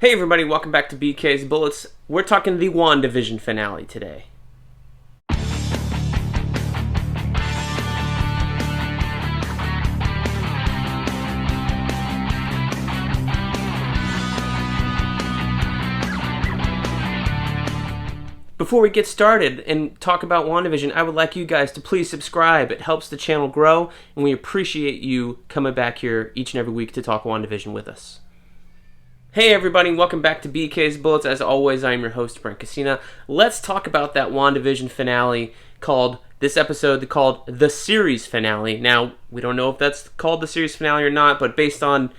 Hey everybody, welcome back to BK's Bullets. We're talking the WandaVision finale today. Before we get started and talk about WandaVision, I would like you guys to please subscribe. It helps the channel grow, and we appreciate you coming back here each and every week to talk WandaVision with us. Hey everybody, welcome back to BK's Bullets. As always, I'm your host, Brent. Let's talk about that WandaVision finale called the series finale. Now, we don't know if that's called the series finale or not, but based on,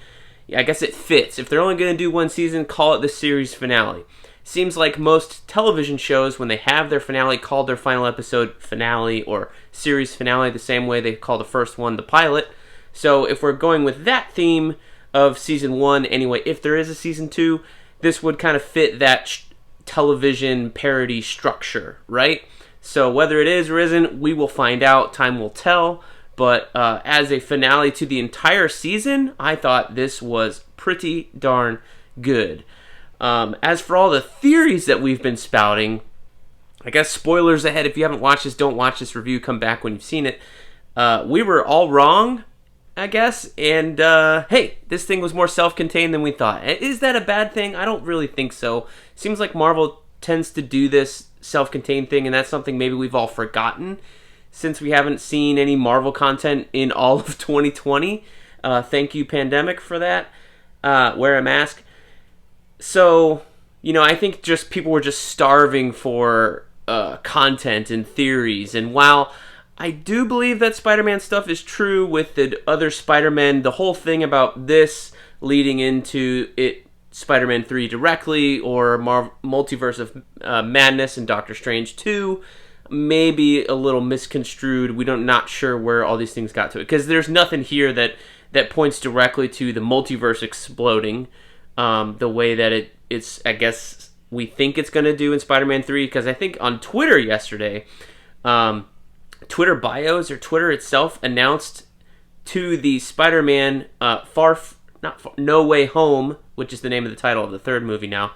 I guess it fits. If they're only going to do one season, call it the series finale. Seems like most television shows, when they have their finale, call their final episode finale or series finale the same way they call the first one the pilot. So if we're going with that theme of season 1, anyway, if there is a season 2, this would kind of fit that television parody structure, right? So whether it is or isn't, we will find out. Time will tell. But as a finale to the entire season, I thought this was pretty darn good. As for all the theories that we've been spouting, I guess spoilers ahead. If you haven't watched this, don't watch this review. Come back when you've seen it. We were all wrong, I guess. And hey, this thing was more self-contained than we thought. Is that a bad thing? I don't really think so. Seems like Marvel tends to do this self-contained thing, and that's something maybe we've all forgotten since we haven't seen any Marvel content in all of 2020. Thank you, pandemic, for that. Wear a mask. So, I think just people were just starving for content and theories. And while I do believe that Spider-Man stuff is true with the other Spider-Man, the whole thing about this leading into it, Spider-Man 3 directly, or Multiverse of Madness and Doctor Strange 2, may be a little misconstrued. We're not sure where all these things got to it. Because there's nothing here that points directly to the multiverse exploding. The way that it's, I guess, we think it's going to do in Spider-Man 3, because I think on Twitter yesterday, Twitter bios or Twitter itself announced to the Spider-Man No Way Home, which is the name of the title of the third movie now,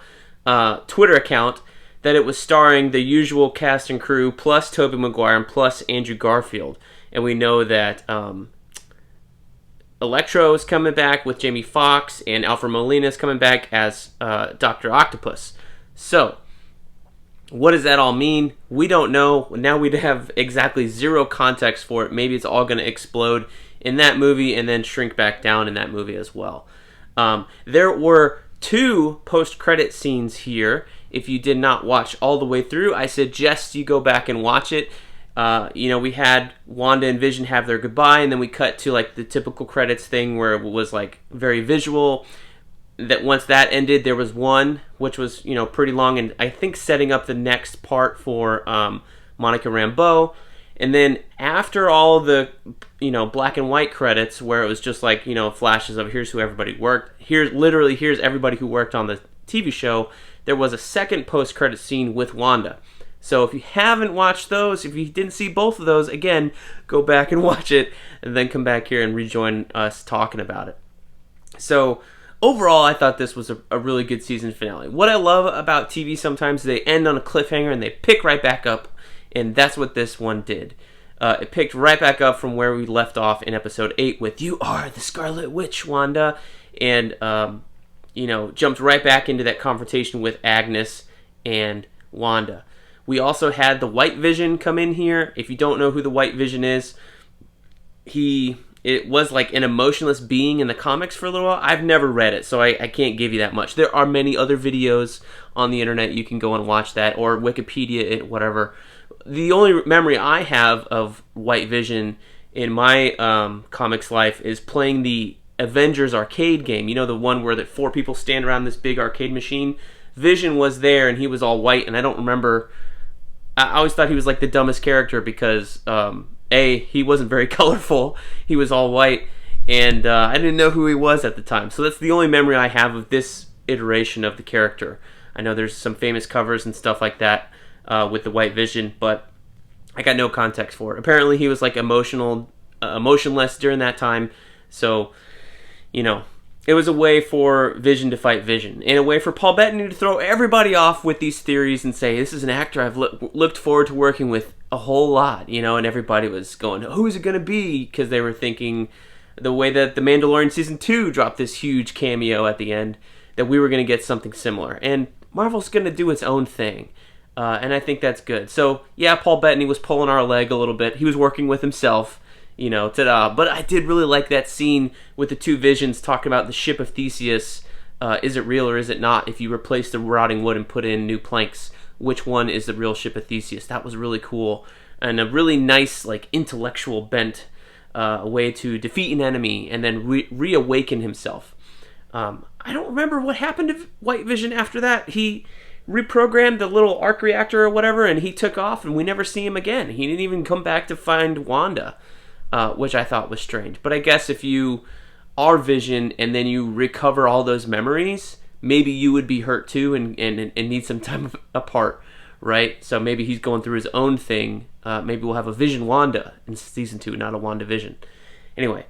Twitter account, that it was starring the usual cast and crew plus Tobey Maguire and plus Andrew Garfield. And we know that Electro is coming back with Jamie Foxx, and Alfred Molina is coming back as Dr. Octopus. So, what does that all mean? We don't know. Now we have exactly zero context for it. Maybe it's all going to explode in that movie and then shrink back down in that movie as well. There were 2 post-credit scenes here. If you did not watch all the way through, I suggest you go back and watch it. We had Wanda and Vision have their goodbye, and then we cut to like the typical credits thing where it was like very visual. That once that ended, there was one which was pretty long, and I think setting up the next part for Monica Rambeau. And then after all the black and white credits, where it was just like flashes of here's who everybody worked, here's everybody who worked on the TV show, there was a second post-credit scene with Wanda. So if you haven't watched those, if you didn't see both of those, again, go back and watch it, and then come back here and rejoin us talking about it. So overall, I thought this was a really good season finale. What I love about TV sometimes, they end on a cliffhanger and they pick right back up, and that's what this one did. It picked right back up from where we left off in episode 8 with "You are the Scarlet Witch, Wanda," and jumped right back into that confrontation with Agnes and Wanda. We also had the White Vision come in here. If you don't know who the White Vision is, it was like an emotionless being in the comics for a little while. I've never read it, so I can't give you that much. There are many other videos on the internet. You can go and watch that, or Wikipedia it, whatever. The only memory I have of White Vision in my comics life is playing the Avengers arcade game. The one where the 4 people stand around this big arcade machine. Vision was there, and he was all white, and I don't remember. I always thought he was like the dumbest character because, he wasn't very colorful. He was all white, and I didn't know who he was at the time. So that's the only memory I have of this iteration of the character. I know there's some famous covers and stuff like that with the White Vision, but I got no context for it. Apparently he was like emotionless during that time. So, it was a way for Vision to fight Vision, and a way for Paul Bettany to throw everybody off with these theories and say, this is an actor I've looked forward to working with a whole lot, you know, and everybody was going, who's it going to be? Because they were thinking the way that The Mandalorian Season 2 dropped this huge cameo at the end, that we were going to get something similar. And Marvel's going to do its own thing, and I think that's good. So, yeah, Paul Bettany was pulling our leg a little bit. He was working with himself, you know, ta-da. But I did really like that scene with the two Visions talking about the ship of Theseus. Is it real or is it not? If you replace the rotting wood and put in new planks, which one is the real ship of Theseus? That was really cool. And a really nice, like, intellectual bent way to defeat an enemy and then reawaken himself. I don't remember what happened to White Vision after that. He reprogrammed the little arc reactor or whatever, and he took off, and we never see him again. He didn't even come back to find Wanda, which I thought was strange. But I guess if you are Vision and then you recover all those memories, maybe you would be hurt too and need some time apart, right? So maybe he's going through his own thing. Maybe we'll have a Vision Wanda in Season 2, not a WandaVision. Anyway,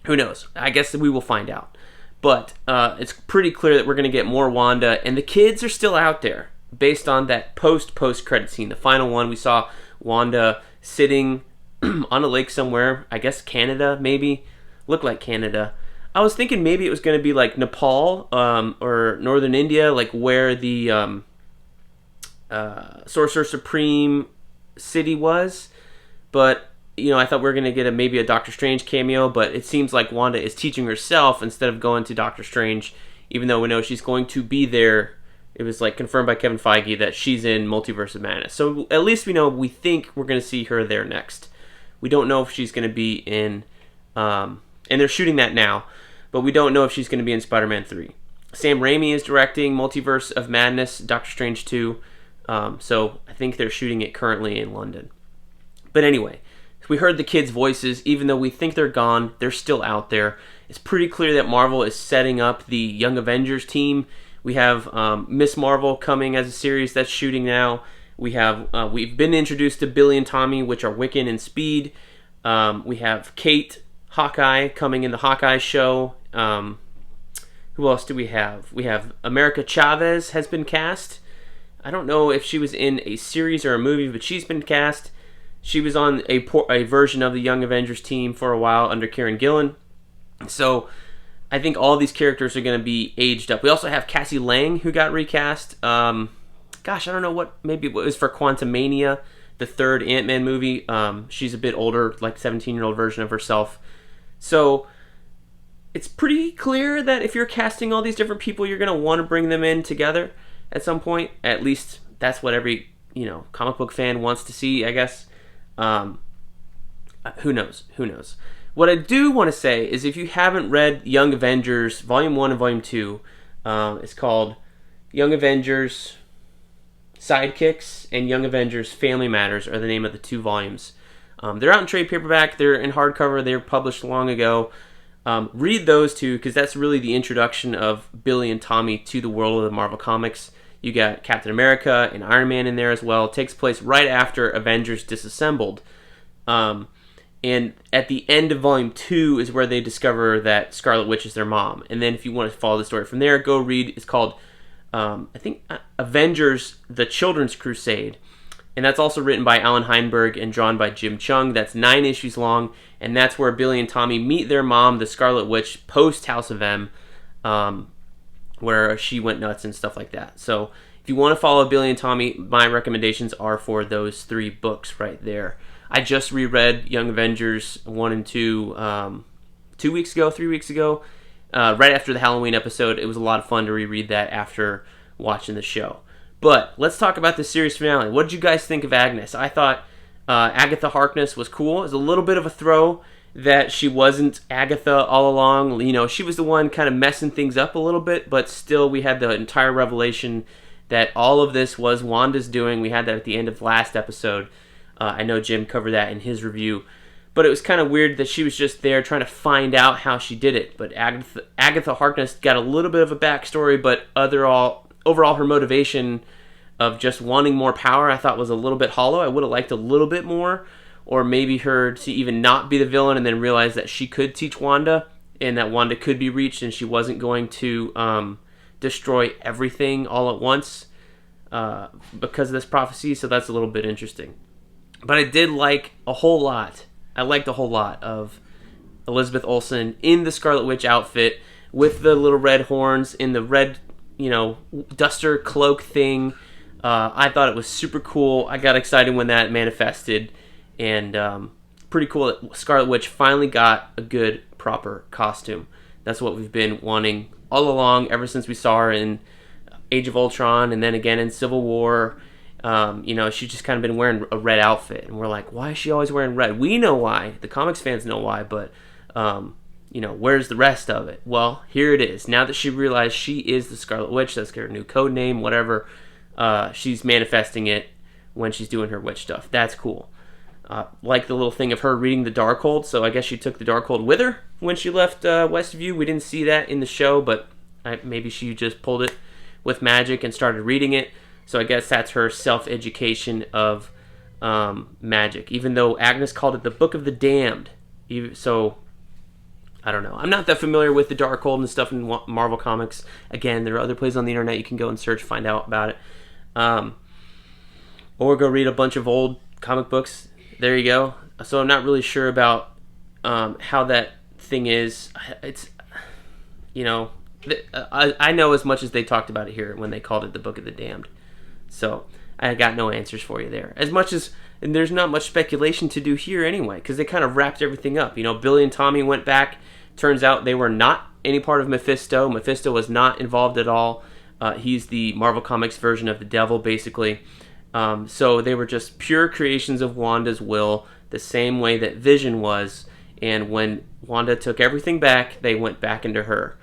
who knows? I guess we will find out. But it's pretty clear that we're going to get more Wanda, and the kids are still out there based on that post-credit scene. The final one, we saw Wanda sitting on a lake somewhere, I guess Canada maybe, looked like Canada. I was thinking maybe it was going to be like Nepal or Northern India, like where the Sorcerer Supreme city was, but you know, I thought we were going to get maybe a Doctor Strange cameo, but it seems like Wanda is teaching herself instead of going to Doctor Strange, even though we know she's going to be there. It was like confirmed by Kevin Feige that she's in Multiverse of Madness. So at least we know, we think we're going to see her there next. We don't know if she's going to be in, and they're shooting that now, but we don't know if she's going to be in Spider-Man 3. Sam Raimi is directing Multiverse of Madness, Doctor Strange 2, so I think they're shooting it currently in London. But anyway, we heard the kids' voices. Even though we think they're gone, they're still out there. It's pretty clear that Marvel is setting up the Young Avengers team. We have Miss Marvel coming as a series that's shooting now. We've been introduced to Billy and Tommy, which are Wiccan and Speed. We have Kate, Hawkeye, coming in the Hawkeye show. Who else do we have? We have America Chavez has been cast. I don't know if she was in a series or a movie, but she's been cast. She was on a version of the Young Avengers team for a while under Kieran Gillen. So I think all these characters are going to be aged up. We also have Cassie Lang, who got recast. I don't know maybe it was for Quantumania, the third Ant-Man movie. She's a bit older, like 17-year-old version of herself. So it's pretty clear that if you're casting all these different people, you're going to want to bring them in together at some point. At least that's what every, comic book fan wants to see, I guess. Who knows? What I do want to say is, if you haven't read Young Avengers Volume 1 and Volume 2, it's called Young Avengers Sidekicks and Young Avengers Family Matters are the name of the two volumes. They're out in trade paperback, they're in hardcover, they were published long ago. Read those two, because that's really the introduction of Billy and Tommy to the world of the Marvel Comics. You got Captain America and Iron Man in there as well. It takes place right after Avengers Disassembled. And at the end of Volume 2 is where they discover that Scarlet Witch is their mom. And then if you want to follow the story from there, go read. It's called, Avengers, The Children's Crusade. And that's also written by Alan Heinberg and drawn by Jim Chung. That's 9 issues long. And that's where Billy and Tommy meet their mom, the Scarlet Witch, post House of M. Where she went nuts and stuff like that. So if you want to follow Billy and Tommy, my recommendations are for those 3 books right there. I just reread Young Avengers 1 and 2 3 weeks ago, right after the Halloween episode. It was a lot of fun to reread that after watching the show. But let's talk about the series finale. What did you guys think of Agnes? I thought Agatha Harkness was cool. It was a little bit of a throw that she wasn't Agatha all along. She was the one kind of messing things up a little bit, but still we had the entire revelation that all of this was Wanda's doing. We had that at the end of last episode. I know Jim covered that in his review. But it was kind of weird that she was just there trying to find out how she did it. But Agatha Harkness got a little bit of a backstory, but overall her motivation of just wanting more power I thought was a little bit hollow. I would have liked a little bit more. Or maybe her to even not be the villain and then realize that she could teach Wanda. and that Wanda could be reached, and she wasn't going to destroy everything all at once because of this prophecy. So that's a little bit interesting. But I did like a whole lot. I liked a whole lot of Elizabeth Olsen in the Scarlet Witch outfit with the little red horns in the red, duster cloak thing. I thought it was super cool. I got excited when that manifested, and pretty cool that Scarlet Witch finally got a good, proper costume. That's what we've been wanting all along, ever since we saw her in Age of Ultron, and then again in Civil War. She's just kind of been wearing a red outfit, and we're like, why is she always wearing red? We know why. The comics fans know why, but where's the rest of it? Well, here it is. Now that she realized she is the Scarlet Witch, that's her new code name, whatever, she's manifesting it when she's doing her witch stuff. That's cool. Like the little thing of her reading the Darkhold, so I guess she took the Darkhold with her when she left Westview. We didn't see that in the show, but maybe she just pulled it with magic and started reading it. So I guess that's her self-education of magic, even though Agnes called it the Book of the Damned. So, I don't know. I'm not that familiar with the Darkhold and stuff in Marvel Comics. Again, there are other places on the internet you can go and search, find out about it. Or go read a bunch of old comic books. There you go. So I'm not really sure about how that thing is. It's, I know as much as they talked about it here when they called it the Book of the Damned. So I got no answers for you there. As much as, and there's not much speculation to do here anyway, because they kind of wrapped everything up. Billy and Tommy went back. Turns out they were not any part of Mephisto. Mephisto was not involved at all. He's the Marvel Comics version of the devil, basically. So they were just pure creations of Wanda's will, the same way that Vision was. And when Wanda took everything back, they went back into her.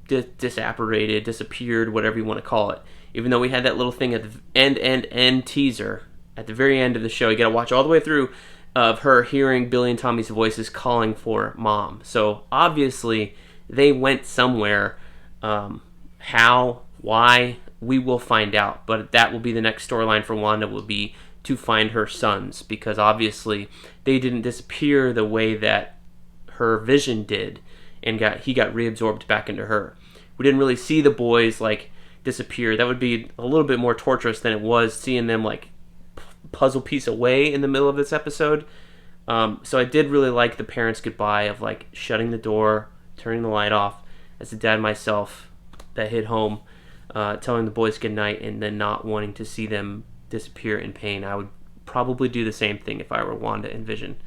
Disapparated, disappeared, whatever you want to call it. Even though we had that little thing at the end teaser at the very end of the show, you got to watch all the way through of her hearing Billy and Tommy's voices calling for Mom. So obviously they went somewhere. How, why, we will find out. But that will be the next storyline for Wanda, will be to find her sons, because obviously they didn't disappear the way that her Vision did. And he got reabsorbed back into her. We didn't really see the boys disappear. That would be a little bit more torturous than it was seeing them puzzle piece away in the middle of this episode. So I did really like the parents' goodbye of shutting the door, turning the light off. As a dad myself that hit home, telling the boys goodnight, and then not wanting to see them disappear in pain. I would probably do the same thing if I were Wanda and Vision.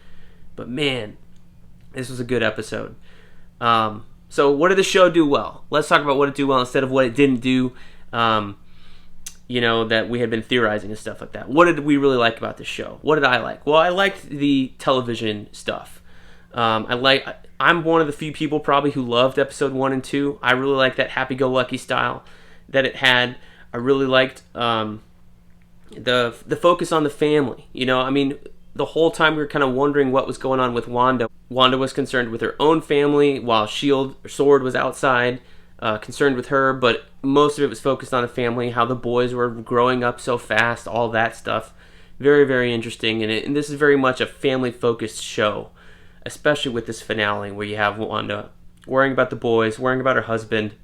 But man, this was a good episode. So what did the show do well? Let's talk about what it did well instead of what it didn't do, that we had been theorizing and stuff like that. What did we really like about the show? What did I like? Well, I liked the television stuff. I'm one of the few people probably who loved episode 1 and 2. I really liked that happy-go-lucky style that it had. I really liked the focus on the family. The whole time we were kind of wondering what was going on with Wanda. Wanda was concerned with her own family, while Sword was outside, concerned with her, but most of it was focused on the family, how the boys were growing up so fast, all that stuff. Very, very interesting, and this is very much a family-focused show, especially with this finale, where you have Wanda worrying about the boys, worrying about her husband,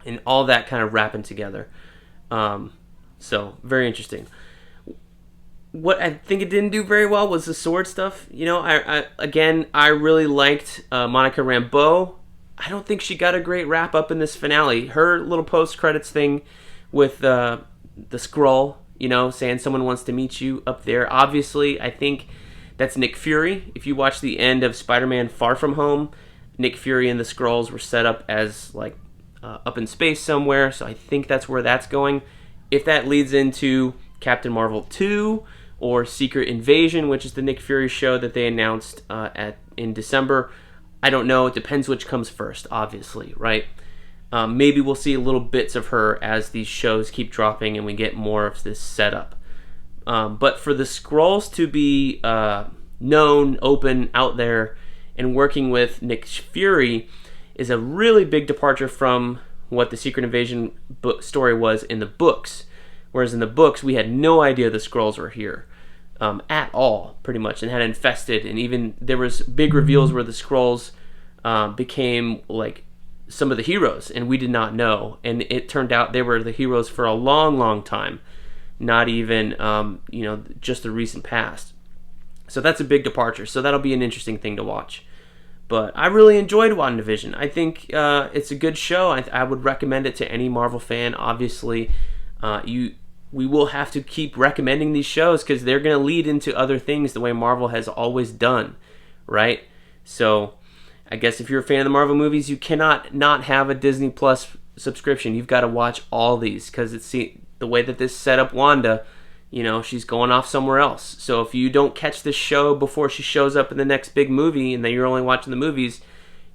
and all that kind of wrapping together. So, very interesting. What I think it didn't do very well was the Sword stuff. I really liked Monica Rambeau. I don't think she got a great wrap up in this finale. Her little post-credits thing with the scroll, saying someone wants to meet you up there. Obviously, I think that's Nick Fury. If you watch the end of Spider-Man Far From Home, Nick Fury and the Skrulls were set up as up in space somewhere. So I think that's where that's going. If that leads into Captain Marvel 2 or Secret Invasion, which is the Nick Fury show that they announced in December, I don't know. It depends which comes first, obviously, right? Maybe we'll see little bits of her as these shows keep dropping and we get more of this setup. But for the Skrulls to be known, open, out there, and working with Nick Fury is a really big departure from what the Secret Invasion story was in the books. Whereas in the books, we had no idea the Skrulls were here. at all, pretty much, and had infested. And even there was big reveals where the Skrulls became like some of the heroes, and we did not know. And it turned out they were the heroes for a long, long time, not even just the recent past. So that's a big departure. So that'll be an interesting thing to watch. But I really enjoyed WandaVision. I think it's a good show. I would recommend it to any Marvel fan. Obviously, we will have to keep recommending these shows because they're going to lead into other things the way Marvel has always done, right? So I guess if you're a fan of the Marvel movies, you cannot not have a Disney Plus subscription. You've got to watch all these because it's the way that this set up Wanda, she's going off somewhere else. So if you don't catch this show before she shows up in the next big movie and then you're only watching the movies,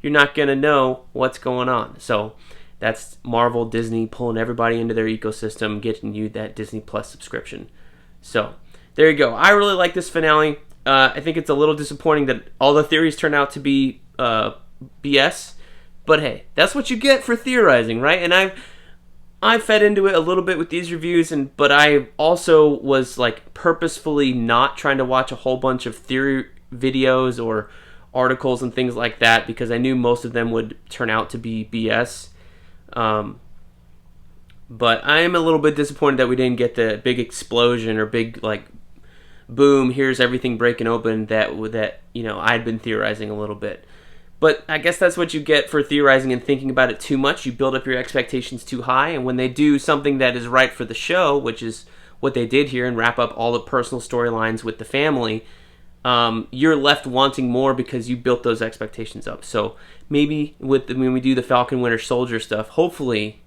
you're not going to know what's going on. So that's Marvel, Disney pulling everybody into their ecosystem, getting you that Disney Plus subscription. So there you go. I really like this finale. I think it's a little disappointing that all the theories turn out to be BS. But hey, that's what you get for theorizing, right? And I fed into it a little bit with these reviews, but I also was like purposefully not trying to watch a whole bunch of theory videos or articles and things like that because I knew most of them would turn out to be BS. But I am a little bit disappointed that we didn't get the big explosion or big like boom, here's everything breaking open that I'd been theorizing a little bit. But I guess that's what you get for theorizing and thinking about it too much. You build up your expectations too high, and when they do something that is right for the show, which is what they did here and wrap up all the personal storylines with the family, you're left wanting more because you built those expectations up. So maybe when we do the Falcon Winter Soldier stuff, hopefully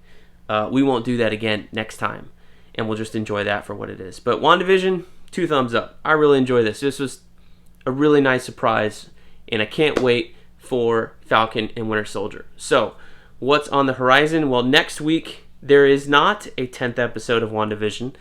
we won't do that again next time, and we'll just enjoy that for what it is. But WandaVision, 2 thumbs up. I really enjoyed this. This was a really nice surprise, and I can't wait for Falcon and Winter Soldier. So what's on the horizon? Well, next week there is not a 10th episode of WandaVision.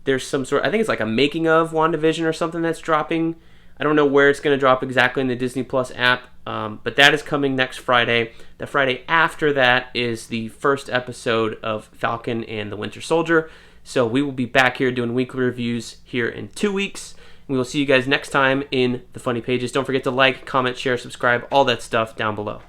There's some sort, I think it's like a making of WandaVision or something that's dropping. I don't know where it's going to drop exactly in the Disney Plus app, but that is coming next Friday. The Friday after that is the first episode of Falcon and the Winter Soldier. So we will be back here doing weekly reviews here in 2 weeks. We will see you guys next time in the Funny Pages. Don't forget to like, comment, share, subscribe, all that stuff down below.